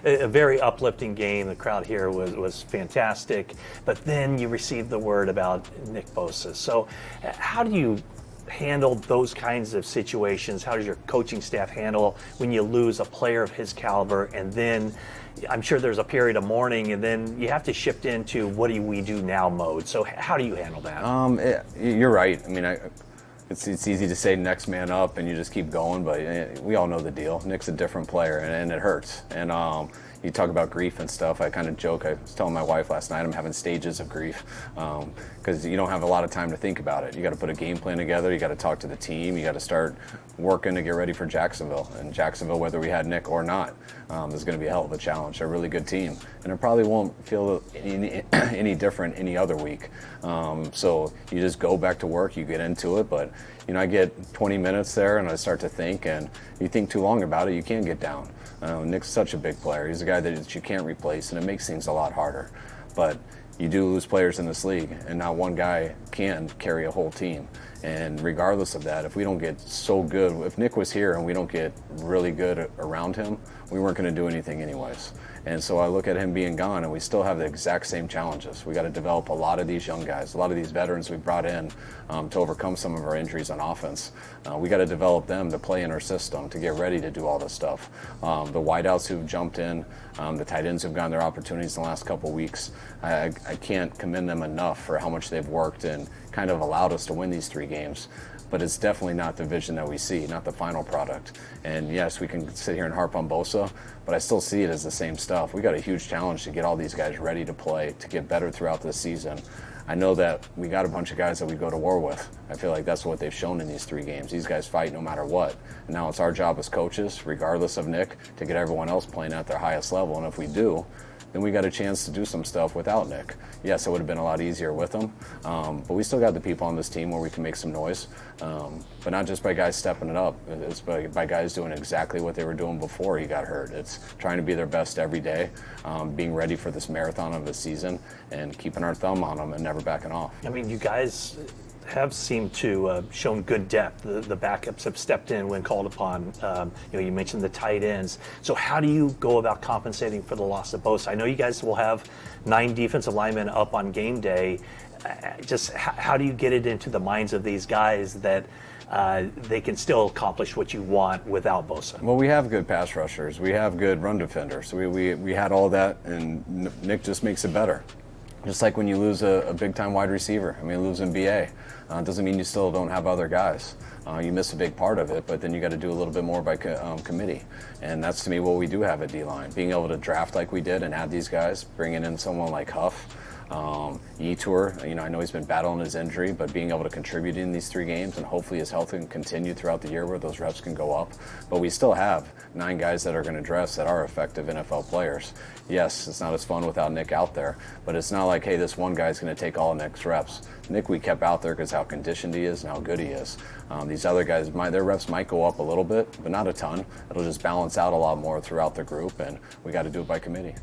A very uplifting game. The crowd here was fantastic. But then you received the word about Nick Bosa. So how do you handle those kinds of situations? How does your coaching staff handle when you lose a player of his caliber? And then I'm sure there's a period of mourning, and then you have to shift into what do we do now mode. So how do you handle that? You're right. I mean, it's easy to say next man up and you just keep going, but we all know the deal. Nick's a different player, and it hurts. And you talk about grief and stuff. I kind of joke. I was telling my wife last night I'm having stages of grief because you don't have a lot of time to think about it. You got to put a game plan together. You got to talk to the team. You got to start working to get ready for Jacksonville. And Jacksonville, whether we had Nick or not, is going to be a hell of a challenge. They're a really good team, and it probably won't feel any different any other week. So you just go back to work. You get into it, but I get 20 minutes there, and I start to think, and you think too long about it, you can get down. Nick's such a big player. He's a guy that you can't replace, and it makes things a lot harder. But you do lose players in this league, and not one guy can carry a whole team. And regardless of that, if we don't get so good, if Nick was here and we don't get really good around him, we weren't going to do anything anyways. And so I look at him being gone, and we still have the exact same challenges. We got to develop a lot of these young guys, a lot of these veterans we brought in to overcome some of our injuries on offense. We got to develop them to play in our system, to get ready to do all this stuff. The wideouts who've jumped in, the tight ends who've gotten their opportunities in the last couple of weeks, I can't commend them enough for how much they've worked and kind of allowed us to win these 3 games. But it's definitely not the vision that we see, not the final product. And yes, we can sit here and harp on Bosa, but I still see it as the same stuff. We got a huge challenge to get all these guys ready to play, to get better throughout this season. I know that we got a bunch of guys that we go to war with. I feel like that's what they've shown in these 3 games. These guys fight no matter what. And now it's our job as coaches, regardless of Nick, to get everyone else playing at their highest level. And if we do, then we got a chance to do some stuff without Nick. Yes, it would have been a lot easier with him, but we still got the people on this team where we can make some noise, but not just by guys stepping it up. It's by guys doing exactly what they were doing before he got hurt. It's trying to be their best every day, being ready for this marathon of the season, and keeping our thumb on them and never backing off. I mean, you guys have seemed to shown good depth. The backups have stepped in when called upon. You mentioned the tight ends. So how do you go about compensating for the loss of Bosa? I know you guys will have 9 defensive linemen up on game day. Just how do you get it into the minds of these guys that they can still accomplish what you want without Bosa? Well, we have good pass rushers. We have good run defenders. We had all that, and Nick just makes it better. Just like when you lose a big-time wide receiver. I mean, losing BA doesn't mean you still don't have other guys. You miss a big part of it, but then you got to do a little bit more by committee. And that's, to me, what we do have at D-line. Being able to draft like we did and add these guys, bringing in someone like Huff, Tour, I know he's been battling his injury, but being able to contribute in these 3 games, and hopefully his health can continue throughout the year where those reps can go up. But we still have 9 guys that are going to dress that are effective NFL players. Yes, it's not as fun without Nick out there, but it's not like, hey, this one guy's going to take all Nick's reps. Nick we kept out there because how conditioned he is and how good he is. These other guys, their reps might go up a little bit, but not a ton. It'll just balance out a lot more throughout the group, and we got to do it by committee.